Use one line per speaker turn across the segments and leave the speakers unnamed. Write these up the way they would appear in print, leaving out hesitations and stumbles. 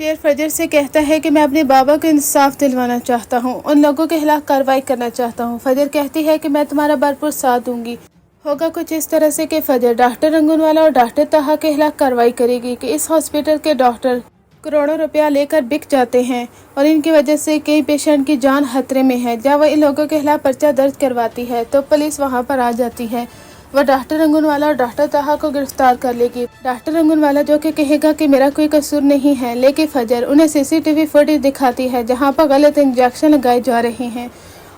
شیر فجر سے کہتا ہے کہ میں اپنے بابا کو انصاف دلوانا چاہتا ہوں، ان لوگوں کے خلاف کارروائی کرنا چاہتا ہوں۔ فجر کہتی ہے کہ میں تمہارا بھرپور ساتھ دوں گی۔ ہوگا کچھ اس طرح سے کہ فجر ڈاکٹر رنگون والا اور ڈاکٹر طہا کے خلاف کارروائی کرے گی کہ اس ہاسپٹل کے ڈاکٹر کروڑوں روپیہ لے کر بک جاتے ہیں اور ان کی وجہ سے کئی پیشنٹ کی جان خطرے میں ہے۔ جب وہ ان لوگوں کے خلاف پرچہ درج کرواتی ہے تو پولیس وہاں پر آ جاتی ہے۔ وہ ڈاکٹر رنگون والا اور ڈاکٹر طہا کو گرفتار کر لے گی۔ ڈاکٹر رنگون والا جو کہ کہے گا کہ میرا کوئی قصور نہیں ہے، لیکن فجر انہیں CCTV فوٹیج دکھاتی ہے جہاں پر غلط انجیکشن لگائے جا رہے ہیں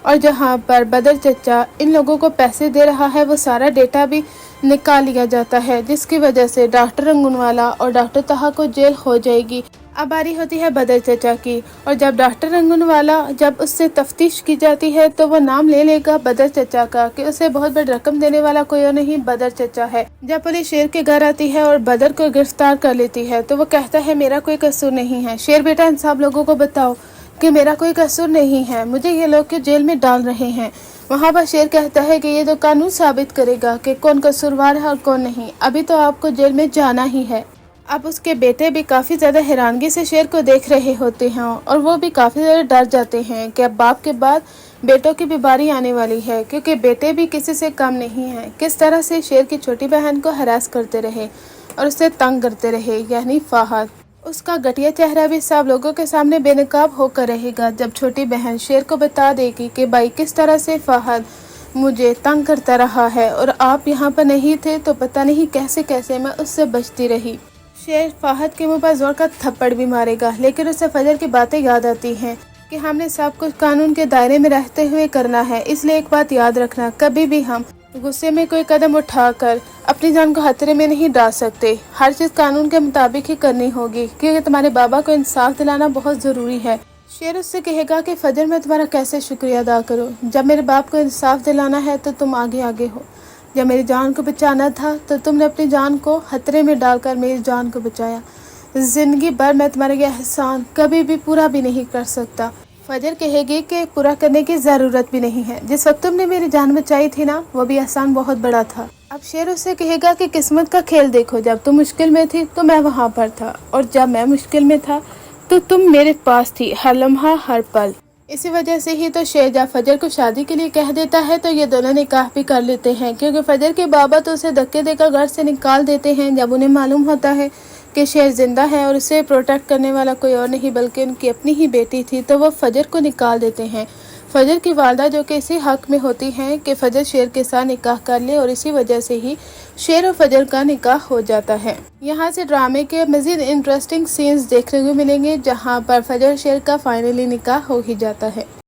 اور جہاں پر بدر چچا ان لوگوں کو پیسے دے رہا ہے، وہ سارا ڈیٹا بھی نکال لیا جاتا ہے، جس کی وجہ سے ڈاکٹر رنگون والا اور ڈاکٹر طہا کو جیل ہو جائے گی۔ اب باری ہوتی ہے بدر چچا کی، اور جب ڈاکٹر رنگون والا جب اس سے تفتیش کی جاتی ہے تو وہ نام لے لے گا بدر چچا کا کہ اسے بہت بڑی رقم دینے والا کوئی اور نہیں بدر چچا ہے۔ جب پولیس شیر کے گھر آتی ہے اور بدر کو گرفتار کر لیتی ہے تو وہ کہتا ہے میرا کوئی قصور نہیں ہے۔ شیر بیٹا ان سب لوگوں کو بتاؤ کہ میرا کوئی قصور نہیں ہے، مجھے یہ لوگ کیوں جیل میں ڈال رہے ہیں۔ وہاں پر شیر کہتا ہے کہ یہ تو قانون ثابت کرے گا کہ کون قصوروار ہے اور کون نہیں، ابھی تو آپ کو جیل میں جانا ہی ہے۔ اب اس کے بیٹے بھی کافی زیادہ حیرانگی سے شیر کو دیکھ رہے ہوتے ہیں اور وہ بھی کافی زیادہ ڈر جاتے ہیں کہ اب باپ کے بعد بیٹوں کی بھی باری آنے والی ہے، کیونکہ بیٹے بھی کسی سے کم نہیں ہیں۔ کس طرح سے شیر کی چھوٹی بہن کو ہراس کرتے رہے اور اسے تنگ کرتے رہے، یعنی فہد۔ اس کا گھٹیا چہرہ بھی سب لوگوں کے سامنے بے نقاب ہو کر رہے گا جب چھوٹی بہن شیر کو بتا دے گی کہ بھائی کس طرح سے فہد مجھے تنگ کرتا رہا ہے اور آپ یہاں پر نہیں تھے تو پتہ نہیں کیسے کیسے میں اس سے بچتی رہی۔ شیر فہد کے منہ پر زور کا تھپڑ بھی مارے گا، لیکن اسے فجر کی باتیں یاد آتی ہیں کہ ہم نے سب کچھ قانون کے دائرے میں رہتے ہوئے کرنا ہے، اس لیے ایک بات یاد رکھنا، کبھی بھی ہم غصے میں کوئی قدم اٹھا کر اپنی جان کو خطرے میں نہیں ڈال سکتے۔ ہر چیز قانون کے مطابق ہی کرنی ہوگی، کیونکہ تمہارے بابا کو انصاف دلانا بہت ضروری ہے۔ شیر اس سے کہے گا کہ فجر میں تمہارا کیسے شکریہ ادا کروں، جب میرے باپ کو انصاف دلانا ہے تو تم آگے آگے ہو، جب میری جان کو بچانا تھا تو تم نے اپنی جان کو خطرے میں ڈال کر میری جان کو بچایا۔ زندگی بھر میں تمہارا یہ احسان کبھی بھی پورا بھی نہیں کر سکتا۔ فجر کہے گی کہ پورا کرنے کی ضرورت بھی نہیں ہے، جس وقت تم نے میری جان بچائی تھی نا، وہ بھی احسان بہت بڑا تھا۔ اب شیر اس سے کہے گا کہ قسمت کا کھیل دیکھو، جب تم مشکل میں تھی تو میں وہاں پر تھا، اور جب میں مشکل میں تھا تو تم میرے پاس تھی، ہر لمحہ ہر پل۔ اسی وجہ سے ہی تو شیر جب فجر کو شادی کے لیے کہہ دیتا ہے تو یہ دونوں نکاح بھی کر لیتے ہیں، کیونکہ فجر کے بابا تو اسے دھکے دے کر گھر سے نکال دیتے ہیں جب انہیں معلوم ہوتا ہے کہ شیر زندہ ہے اور اسے پروٹیکٹ کرنے والا کوئی اور نہیں بلکہ ان کی اپنی ہی بیٹی تھی، تو وہ فجر کو نکال دیتے ہیں۔ فجر کی والدہ جو کہ اسی حق میں ہوتی ہیں کہ فجر شیر کے ساتھ نکاح کر لے، اور اسی وجہ سے ہی شیر اور فجر کا نکاح ہو جاتا ہے۔ یہاں سے ڈرامے کے مزید انٹرسٹنگ سینز دیکھنے کو ملیں گے جہاں پر فجر شیر کا فائنلی نکاح ہو ہی جاتا ہے۔